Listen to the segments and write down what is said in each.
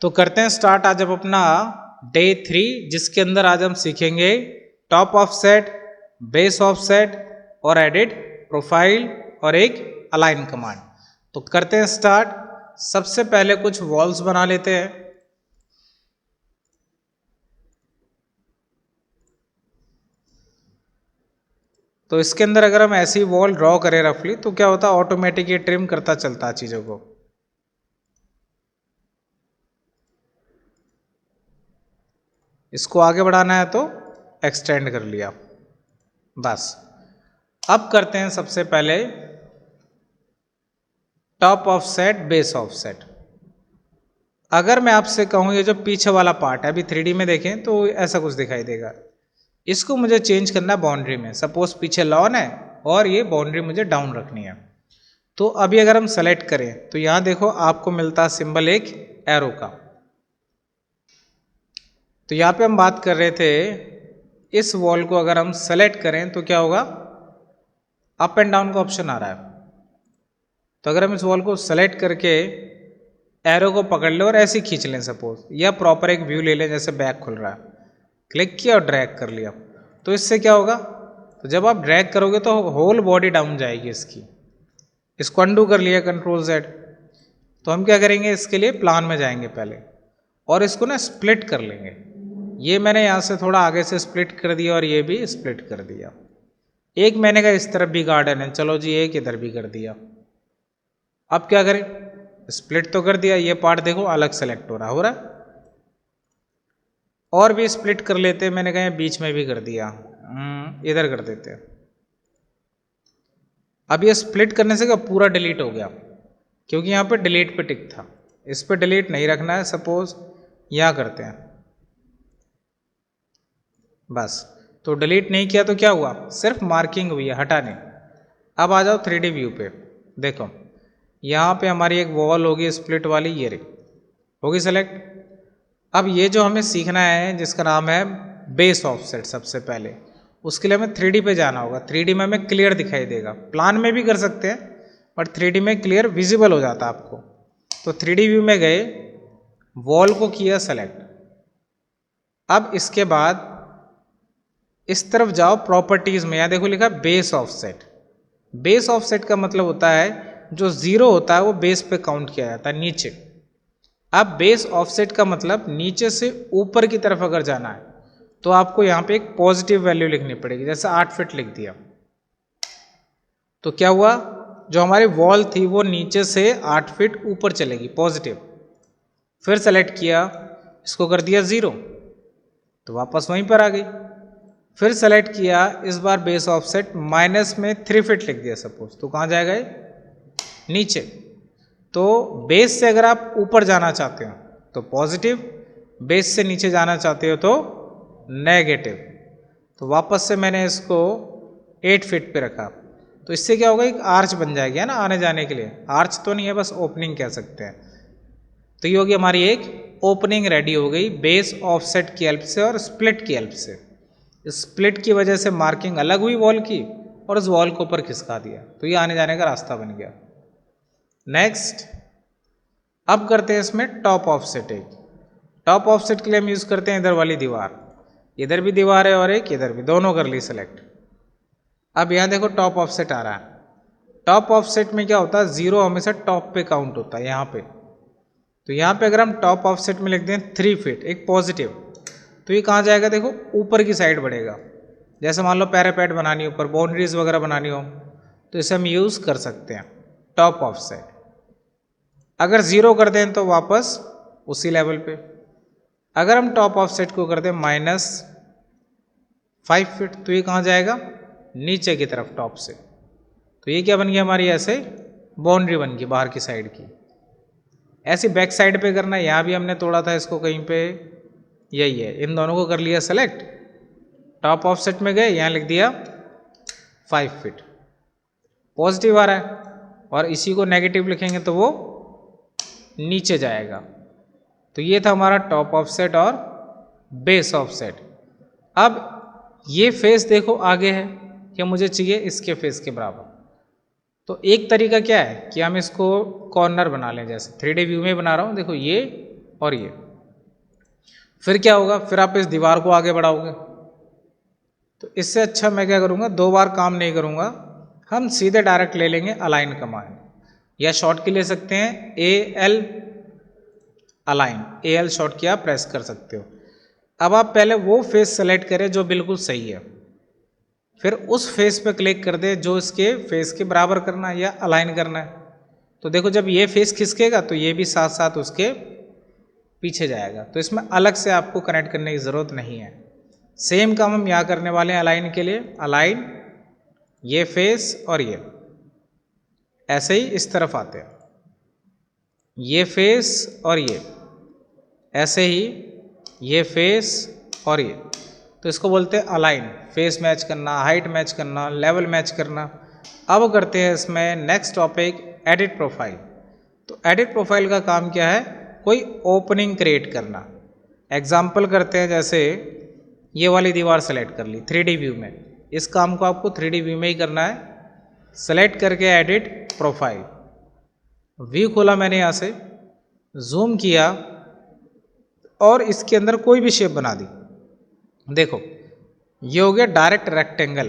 तो करते हैं स्टार्ट आज हम अपना डे 3, जिसके अंदर आज हम सीखेंगे टॉप ऑफसेट, बेस ऑफसेट और एडिट प्रोफाइल और एक अलाइन कमांड। तो करते हैं स्टार्ट। सबसे पहले कुछ वॉल्स बना लेते हैं। तो इसके अंदर अगर हम ऐसी वॉल ड्रॉ करें रफली, तो क्या होता है, ऑटोमेटिक ये ट्रिम करता चलता है चीजों को। इसको आगे बढ़ाना है तो एक्सटेंड कर लिया, बस। अब करते हैं सबसे पहले टॉप ऑफसेट, बेस ऑफसेट। अगर मैं आपसे कहूं ये जो पीछे वाला पार्ट है, अभी 3D में देखें तो ऐसा कुछ दिखाई देगा। इसको मुझे चेंज करना है बाउंड्री में। सपोज पीछे लॉन है और ये बाउंड्री मुझे डाउन रखनी है। तो अभी अगर हम सेलेक्ट करें तो यहां देखो आपको मिलता है सिंबल एक एरो का। तो यहां पे हम बात कर रहे थे, इस वॉल को अगर हम सेलेक्ट करें तो क्या होगा, अप एंड डाउन का ऑप्शन आ रहा है। तो अगर हम इस वॉल को सेलेक्ट करके एरो को पकड़ लें और ऐसे ही खींच लें सपोज, या प्रॉपर एक व्यू ले लें, जैसे बैक खुल रहा है, क्लिक किया और ड्रैग कर लिया, तो इससे क्या होगा, तो जब आप ड्रैग करोगे तो होल बॉडी डाउन जाएगी इसकी। इसको अंडू कर लिया कंट्रोल Z। तो हम क्या करेंगे, इसके लिए प्लान में जाएंगे पहले और इसको ना स्प्लिट कर लेंगे। ये मैंने यहाँ से थोड़ा आगे से स्प्लिट कर दिया और ये भी स्प्लिट कर दिया। एक मैंने कहा इस तरफ भी गार्डन है, चलो जी एक इधर भी कर दिया। अब क्या करें, स्प्लिट तो कर दिया, ये पार्ट देखो अलग सेलेक्ट हो रहा है। और भी स्प्लिट कर लेते हैं, मैंने कहा बीच में भी कर दिया, इधर कर देते हैं। अब ये स्प्लिट करने से क्या पूरा डिलीट हो गया, क्योंकि यहाँ पे डिलीट पे टिक था। इस पे डिलीट नहीं रखना है, सपोज यहाँ करते हैं, बस। तो डिलीट नहीं किया तो क्या हुआ, सिर्फ मार्किंग हुई है, हटा नहीं। अब आ जाओ 3D व्यू पे, देखो यहाँ पे हमारी एक वॉल होगी स्प्लिट वाली, ये रही, होगी सेलेक्ट। अब ये जो हमें सीखना है जिसका नाम है बेस ऑफसेट, सबसे पहले उसके लिए हमें 3D पे जाना होगा। 3D में हमें क्लियर दिखाई देगा, प्लान में भी कर सकते हैं बट 3D में क्लियर विजिबल हो जाता है आपको। तो 3D व्यू में गए, वॉल को किया सेलेक्ट। अब इसके बाद इस तरफ जाओ प्रॉपर्टीज में, यहाँ देखो लिखा बेस ऑफसेट। बेस ऑफसेट का मतलब होता है जो जीरो होता है वो बेस पे काउंट किया जाता है, नीचे। अब बेस ऑफसेट का मतलब नीचे से ऊपर की तरफ अगर जाना है तो आपको यहाँ पे एक पॉजिटिव वैल्यू लिखनी पड़ेगी, जैसे 8 फीट लिख दिया। तो क्या हुआ, जो हमारी वॉल थी वो नीचे से 8 फीट ऊपर चलेगी, पॉजिटिव। फिर सेलेक्ट किया, इसको कर दिया 0, तो वापस वहीं पर आ गई। फिर सेलेक्ट किया, इस बार बेस ऑफसेट माइनस में 3 फीट लिख दिया सपोज, तो कहाँ जाएगा ये, नीचे। तो बेस से अगर आप ऊपर जाना चाहते हो तो पॉजिटिव, बेस से नीचे जाना चाहते हो तो नेगेटिव। तो वापस से मैंने इसको 8 फीट पे रखा। तो इससे क्या होगा, एक आर्च बन जाएगी, है ना, आने जाने के लिए। आर्च तो नहीं है, बस ओपनिंग कह सकते हैं। तो ये होगी हमारी एक ओपनिंग रेडी हो गई बेस ऑफसेट की हेल्प से और स्प्लिट की हेल्प से। स्प्लिट की वजह से मार्किंग अलग हुई वॉल की और उस वॉल को ऊपर खिसका दिया, तो ये आने जाने का रास्ता बन गया। नेक्स्ट, अब करते हैं इसमें टॉप ऑफसेट। एक टॉप ऑफसेट के लिए हम यूज करते हैं इधर वाली दीवार, इधर भी दीवार है और एक इधर भी, दोनों कर ली सेलेक्ट। अब यहां देखो टॉप ऑफसेट आ रहा है। टॉप ऑफसेट में क्या होता है, 0 हमेशा टॉप पे काउंट होता है यहाँ पे। तो यहाँ पे अगर हम टॉप ऑफसेट में लिख दें 3 फीट, एक पॉजिटिव, तो ये कहाँ जाएगा, देखो ऊपर की साइड बढ़ेगा। जैसे मान लो पैरापेट बनानी हो, ऊपर बाउंड्रीज वगैरह बनानी हो, तो इसे हम यूज कर सकते हैं टॉप ऑफसेट। अगर 0 कर दें तो वापस उसी लेवल पे। अगर हम टॉप ऑफसेट को कर दें -5 फीट, तो ये कहाँ जाएगा, नीचे की तरफ टॉप से। तो ये क्या बन गया, हमारी ऐसे बाउंड्री बन गई बाहर की साइड की। ऐसी बैक साइड पे करना, यहाँ भी हमने तोड़ा था इसको कहीं पे, यही है। इन दोनों को कर लिया सेलेक्ट, टॉप ऑफसेट में गए, यहाँ लिख दिया 5 फीट, पॉजिटिव आ रहा है। और इसी को नेगेटिव लिखेंगे तो वो नीचे जाएगा। तो ये था हमारा टॉप ऑफसेट और बेस ऑफसेट। अब ये फेस देखो आगे है, क्या मुझे चाहिए इसके फेस के बराबर। तो एक तरीका क्या है कि हम इसको कॉर्नर बना लें, जैसे 3D व्यू में बना रहा हूँ, देखो ये और ये। फिर क्या होगा, फिर आप इस दीवार को आगे बढ़ाओगे। तो इससे अच्छा मैं क्या करूँगा, 2 बार काम नहीं करूँगा, हम सीधे डायरेक्ट ले लेंगे अलाइन कमांड, या शॉर्ट की ले सकते हैं AL अलाइन, AL शॉर्ट की आप प्रेस कर सकते हो। अब आप पहले वो फेस सेलेक्ट करें जो बिल्कुल सही है, फिर उस फेस पे क्लिक कर दे जो इसके फेस के बराबर करना है या अलाइन करना है। तो देखो जब ये फेस खिसकेगा तो ये भी साथ साथ उसके पीछे जाएगा। तो इसमें अलग से आपको कनेक्ट करने की ज़रूरत नहीं है। सेम काम हम यहाँ करने वाले हैं अलाइन के लिए। अलाइन ये फेस और ये ऐसे ही इस तरफ आते हैं, ये फेस और ये ऐसे ही, ये फेस और ये। तो इसको बोलते हैं अलाइन, फेस मैच करना, हाइट मैच करना, लेवल मैच करना। अब करते हैं इसमें नेक्स्ट टॉपिक एडिट प्रोफाइल। तो एडिट प्रोफाइल का काम क्या है, कोई ओपनिंग क्रिएट करना। एग्जाम्पल करते हैं, जैसे ये वाली दीवार सेलेक्ट कर ली 3D व्यू में। इस काम को आपको 3D व्यू में ही करना है। सेलेक्ट करके एडिट प्रोफाइल, व्यू खोला मैंने यहाँ से, जूम किया और इसके अंदर कोई भी शेप बना दी। देखो ये हो गया डायरेक्ट रेक्टेंगल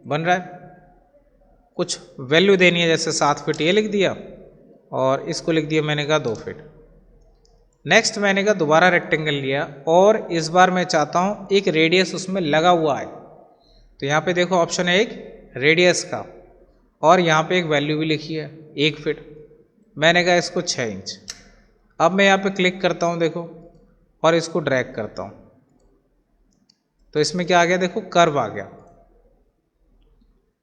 बन रहा है। कुछ वैल्यू देनी है, जैसे 7 फीट ये लिख दिया और इसको लिख दिया मैंने कहा 2 फीट। नेक्स्ट मैंने कहा दोबारा रेक्टेंगल लिया और इस बार मैं चाहता हूँ एक रेडियस उसमें लगा हुआ है। तो यहाँ पे देखो ऑप्शन है एक रेडियस का, और यहाँ पे एक वैल्यू भी लिखी है 1 फीट। मैंने कहा इसको 6 इंच। अब मैं यहाँ पे क्लिक करता हूँ देखो, और इसको ड्रैग करता हूँ, तो इसमें क्या आ गया, देखो कर्व आ गया।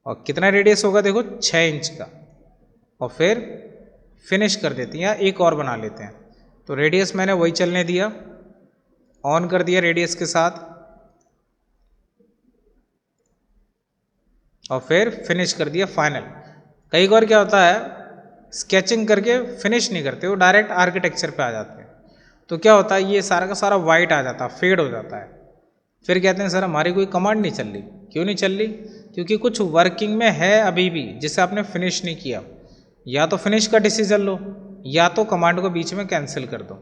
और कितना रेडियस होगा, देखो 6 इंच का। और फिर फिनिश कर देते हैं, या एक और बना लेते हैं। तो रेडियस मैंने वही चलने दिया, ऑन कर दिया रेडियस के साथ, और फिर फिनिश कर दिया फाइनल। कई बार क्या होता है, स्केचिंग करके फिनिश नहीं करते, वो डायरेक्ट आर्किटेक्चर पे आ जाते हैं। तो क्या होता है, ये सारा का सारा वाइट आ जाता है, फेड हो जाता है। फिर कहते हैं सर हमारी कोई कमांड नहीं चल रही। क्यों नहीं चल रही, क्योंकि कुछ वर्किंग में है अभी भी जिसे आपने फिनिश नहीं किया। या तो फिनिश का डिसीजन लो, या तो कमांड को बीच में कैंसिल कर दो।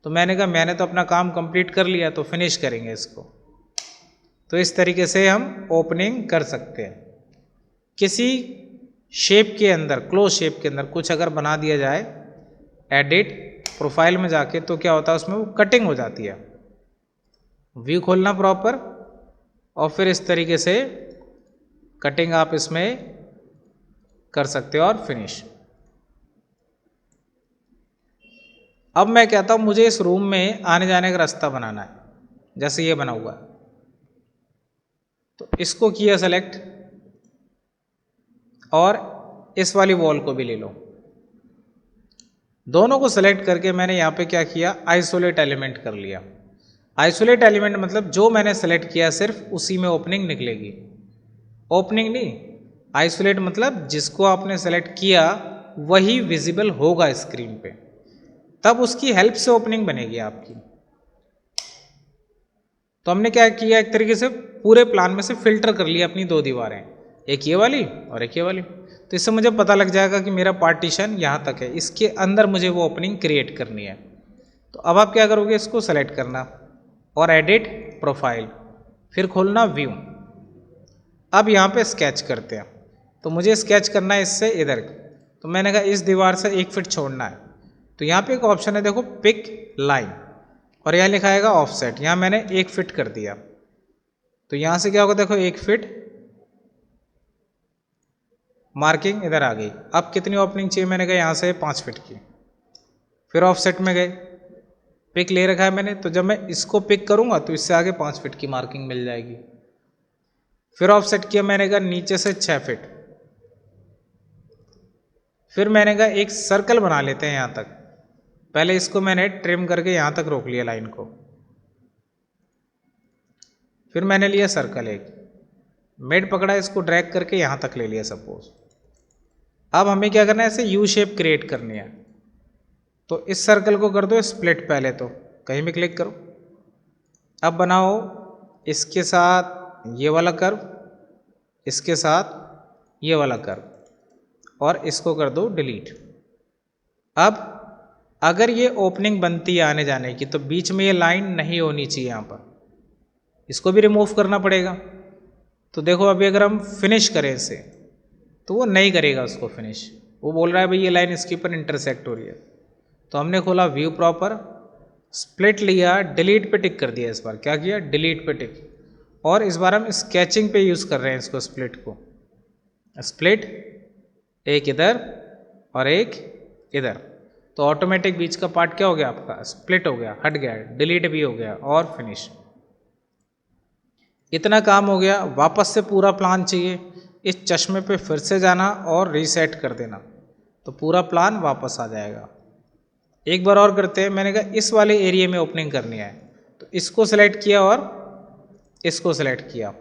तो मैंने कहा मैंने तो अपना काम कंप्लीट कर लिया, तो फिनिश करेंगे इसको। तो इस तरीके से हम ओपनिंग कर सकते हैं। किसी शेप के अंदर, क्लोज शेप के अंदर कुछ अगर बना दिया जाए एडिट प्रोफाइल में जाके, तो क्या होता है उसमें वो कटिंग हो जाती है। व्यू खोलना प्रॉपर, और फिर इस तरीके से कटिंग आप इसमें कर सकते हो और फिनिश। अब मैं कहता हूं मुझे इस रूम में आने जाने का रास्ता बनाना है, जैसे ये बना हुआ है। तो इसको किया सेलेक्ट, और इस वाली वॉल को भी ले लो। दोनों को सेलेक्ट करके मैंने यहाँ पे क्या किया, आइसोलेट एलिमेंट कर लिया। आइसोलेट एलिमेंट मतलब जो मैंने सेलेक्ट किया सिर्फ उसी में ओपनिंग निकलेगी। ओपनिंग नहीं, आइसोलेट मतलब जिसको आपने सेलेक्ट किया वही विजिबल होगा स्क्रीन पे, तब उसकी हेल्प से ओपनिंग बनेगी आपकी। तो हमने क्या किया, एक तरीके से पूरे प्लान में से फिल्टर कर लिया अपनी 2 दीवारें, एक ये वाली और एक ये वाली। तो इससे मुझे पता लग जाएगा कि मेरा पार्टीशन यहाँ तक है, इसके अंदर मुझे वो ओपनिंग क्रिएट करनी है। तो अब आप क्या करोगे, इसको सेलेक्ट करना और एडिट प्रोफाइल, फिर खोलना व्यू। अब यहाँ पे स्केच करते हैं। तो मुझे स्केच करना है इससे इधर, तो मैंने कहा इस दीवार से 1 फीट छोड़ना है। तो यहाँ पे एक ऑप्शन है देखो पिक लाइन, और यहाँ लिखा आएगा ऑफसेट। यहाँ मैंने 1 फीट कर दिया। तो यहाँ से क्या होगा, देखो 1 फीट मार्किंग इधर आ गई। अब कितनी ओपनिंग चाहिए, मैंने कहा यहाँ से 5 फीट की। फिर ऑफसेट में गए, पिक ले रखा है मैंने, तो जब मैं इसको पिक करूँगा तो इससे आगे 5 फीट की मार्किंग मिल जाएगी। फिर ऑफसेट किया, मैंने कहा नीचे से 6 फीट। फिर मैंने कहा एक सर्कल बना लेते हैं यहाँ तक। पहले इसको मैंने ट्रिम करके यहाँ तक रोक लिया लाइन को। फिर मैंने लिया सर्कल, एक मिड पकड़ा, इसको ड्रैग करके यहाँ तक ले लिया सपोज। अब हमें क्या करना है, ऐसे यू शेप क्रिएट करनी है। तो इस सर्कल को कर दो स्प्लिट, पहले तो कहीं भी क्लिक करो। अब बनाओ इसके साथ ये वाला कर्व, इसके साथ ये वाला कर्व, और इसको कर दो डिलीट। अब अगर ये ओपनिंग बनती है आने जाने की तो बीच में ये लाइन नहीं होनी चाहिए यहाँ पर, इसको भी रिमूव करना पड़ेगा। तो देखो अभी अगर हम फिनिश करें इसे तो वो नहीं करेगा उसको फिनिश, वो बोल रहा है भाई ये लाइन इसके ऊपर इंटरसेक्ट हो रही है। तो हमने खोला व्यू प्रॉपर, स्प्लिट लिया, डिलीट पे टिक कर दिया, इस बार क्या किया डिलीट पे टिक, और इस बार हम स्केचिंग पे यूज़ कर रहे हैं इसको, स्प्लिट को। स्प्लिट एक इधर और एक इधर, तो ऑटोमेटिक बीच का पार्ट क्या हो गया आपका स्प्लिट हो गया, हट गया, डिलीट भी हो गया और फिनिश। इतना काम हो गया। वापस से पूरा प्लान चाहिए, इस चश्मे पे फिर से जाना और रीसेट कर देना, तो पूरा प्लान वापस आ जाएगा। एक बार और करते हैं। मैंने कहा इस वाले एरिया में ओपनिंग करनी है, तो इसको सेलेक्ट किया और इसको सेलेक्ट किया,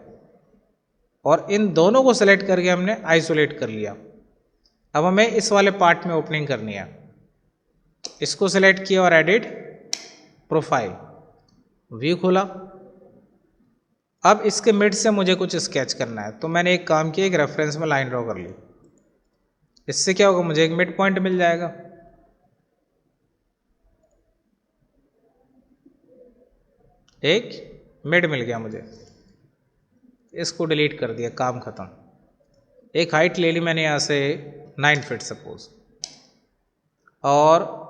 और इन दोनों को सेलेक्ट करके हमने आइसोलेट कर लिया। अब हमें इस वाले पार्ट में ओपनिंग करनी है, इसको सेलेक्ट किया और एडिट प्रोफाइल, व्यू खोला। अब इसके मिड से मुझे कुछ स्केच करना है, तो मैंने एक काम किया, एक रेफरेंस में लाइन ड्रॉ कर ली। इससे क्या होगा, मुझे एक मिड पॉइंट मिल जाएगा। एक मिड मिल गया मुझे, इसको डिलीट कर दिया, काम खत्म। एक हाइट ले ली मैंने यहाँ से 9 फीट सपोज, और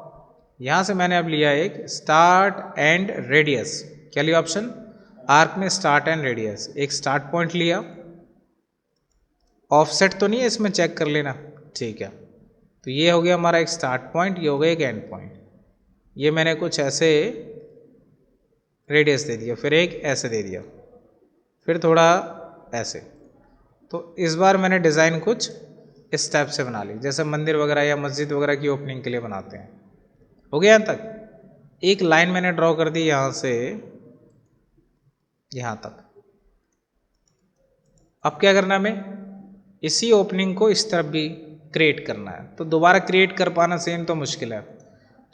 यहाँ से मैंने अब लिया एक स्टार्ट एंड रेडियस। क्या लिया ऑप्शन आर्क में, स्टार्ट एंड रेडियस। एक स्टार्ट पॉइंट लिया, ऑफसेट तो नहीं है इसमें, चेक कर लेना, ठीक है। तो ये हो गया हमारा एक स्टार्ट पॉइंट, ये हो गया एक एंड पॉइंट। ये मैंने कुछ ऐसे रेडियस दे दिया, फिर एक ऐसे दे दिया, फिर थोड़ा ऐसे। तो इस बार मैंने डिज़ाइन कुछ इस टाइप से बना ली, जैसे मंदिर वगैरह या मस्जिद वगैरह की ओपनिंग के लिए बनाते हैं। हो गया यहाँ तक। एक लाइन मैंने ड्रॉ कर दी यहाँ से यहाँ तक। अब क्या करना है, हमें इसी ओपनिंग को इस तरफ भी क्रिएट करना है, तो दोबारा क्रिएट कर पाना सेम तो मुश्किल है।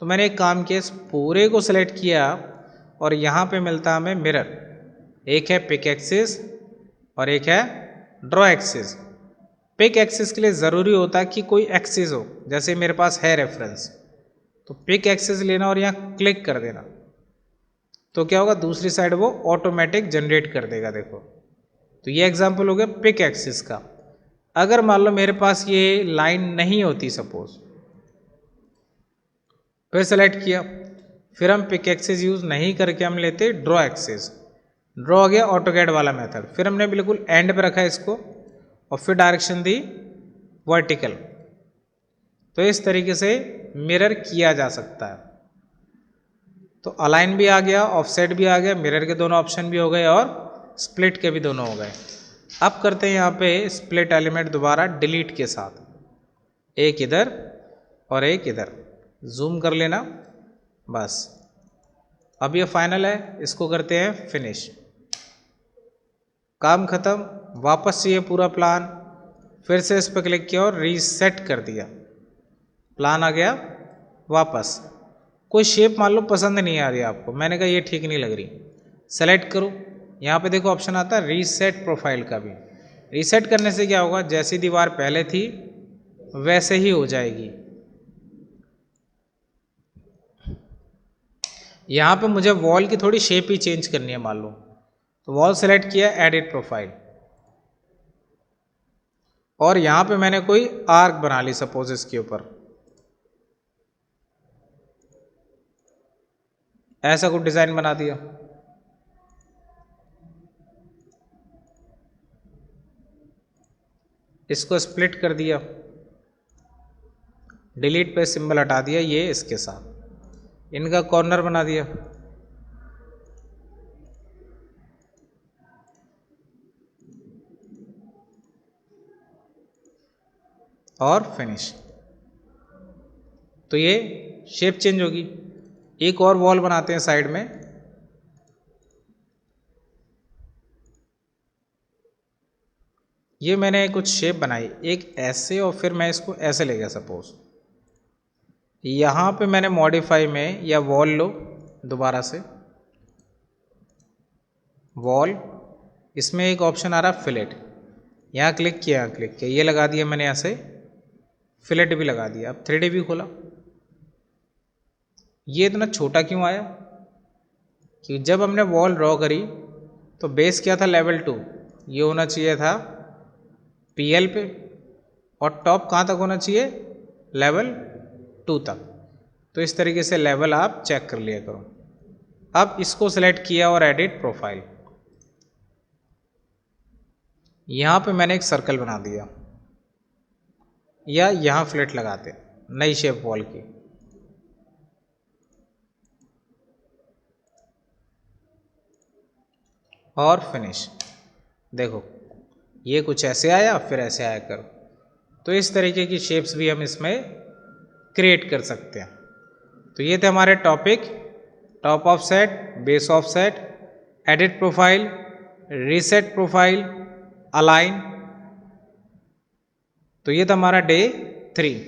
तो मैंने एक काम किया, इस पूरे को सेलेक्ट किया और यहाँ पे मिलता है हमें मिरर। एक है पिक एक्सिस और एक है ड्रॉ एक्सिस। पिक एक्सिस के लिए ज़रूरी होता है कि कोई एक्सिस हो, जैसे मेरे पास है रेफरेंस, तो पिक एक्सिस लेना और यहाँ क्लिक कर देना, तो क्या होगा दूसरी साइड वो ऑटोमेटिक जनरेट कर देगा। देखो, तो ये एग्जांपल हो गया पिक एक्सिस का। अगर मान लो मेरे पास ये लाइन नहीं होती सपोज, फिर सेलेक्ट किया, फिर हम पिक एक्सिस यूज़ नहीं करके हम लेते ड्रॉ एक्सिस। ड्रॉ हो गया ऑटोकैड वाला मेथड, फिर हमने बिल्कुल एंड पे रखा इसको और फिर डायरेक्शन दी वर्टिकल। तो इस तरीके से मिरर किया जा सकता है। तो अलाइन भी आ गया, ऑफसेट भी आ गया, मिरर के दोनों ऑप्शन भी हो गए और स्प्लिट के भी दोनों हो गए। अब करते हैं यहाँ पे स्प्लिट एलिमेंट दोबारा डिलीट के साथ, एक इधर और एक इधर, जूम कर लेना बस। अब ये फाइनल है, इसको करते हैं फिनिश। काम खत्म। वापस चाहिए पूरा प्लान, फिर से इस पर क्लिक किया और रीसेट कर दिया, प्लान आ गया वापस। कोई शेप मान लो पसंद नहीं आ रही आपको, मैंने कहा ये ठीक नहीं लग रही, सेलेक्ट करो। यहाँ पे देखो ऑप्शन आता है रीसेट प्रोफाइल का भी। रीसेट करने से क्या होगा, जैसी दीवार पहले थी वैसे ही हो जाएगी। यहाँ पे मुझे वॉल की थोड़ी शेप ही चेंज करनी है मान लो, तो वॉल सेलेक्ट किया, एडिट प्रोफाइल, और यहाँ पे मैंने कोई आर्क बना ली सपोज इसके ऊपर, ऐसा कुछ डिज़ाइन बना दिया। इसको स्प्लिट कर दिया, डिलीट पे सिंबल हटा दिया, ये इसके साथ इनका कॉर्नर बना दिया, और फिनिश। तो ये शेप चेंज होगी। एक और वॉल बनाते हैं साइड में, ये मैंने कुछ शेप बनाई, एक ऐसे और फिर मैं इसको ऐसे ले गया सपोज। यहाँ पे मैंने मॉडिफाई में या वॉल लो, दोबारा से वॉल, इसमें एक ऑप्शन आ रहा है फिलेट, यहाँ क्लिक किया, यहाँ क्लिक किया, ये लगा दिया मैंने, ऐसे फिलेट भी लगा दिया। अब 3D व्यू खोला, ये इतना छोटा क्यों आया? कि जब हमने वॉल ड्रॉ करी तो बेस क्या था? लेवल 2, ये होना चाहिए था PL पे, और टॉप कहाँ तक होना चाहिए? लेवल 2 तक। तो इस तरीके से लेवल आप चेक कर लिया करो। अब इसको सेलेक्ट किया और एडिट प्रोफाइल। यहाँ पे मैंने एक सर्कल बना दिया, या यहाँ फ्लैट लगाते नई शेप वॉल की। और फिनिश। देखो ये कुछ ऐसे आया, फिर ऐसे आया करो। तो इस तरीके की शेप्स भी हम इसमें क्रिएट कर सकते हैं। तो ये थे हमारे topic, top offset, base offset, edit profile, reset profile, align. तो ये था हमारा डे 3।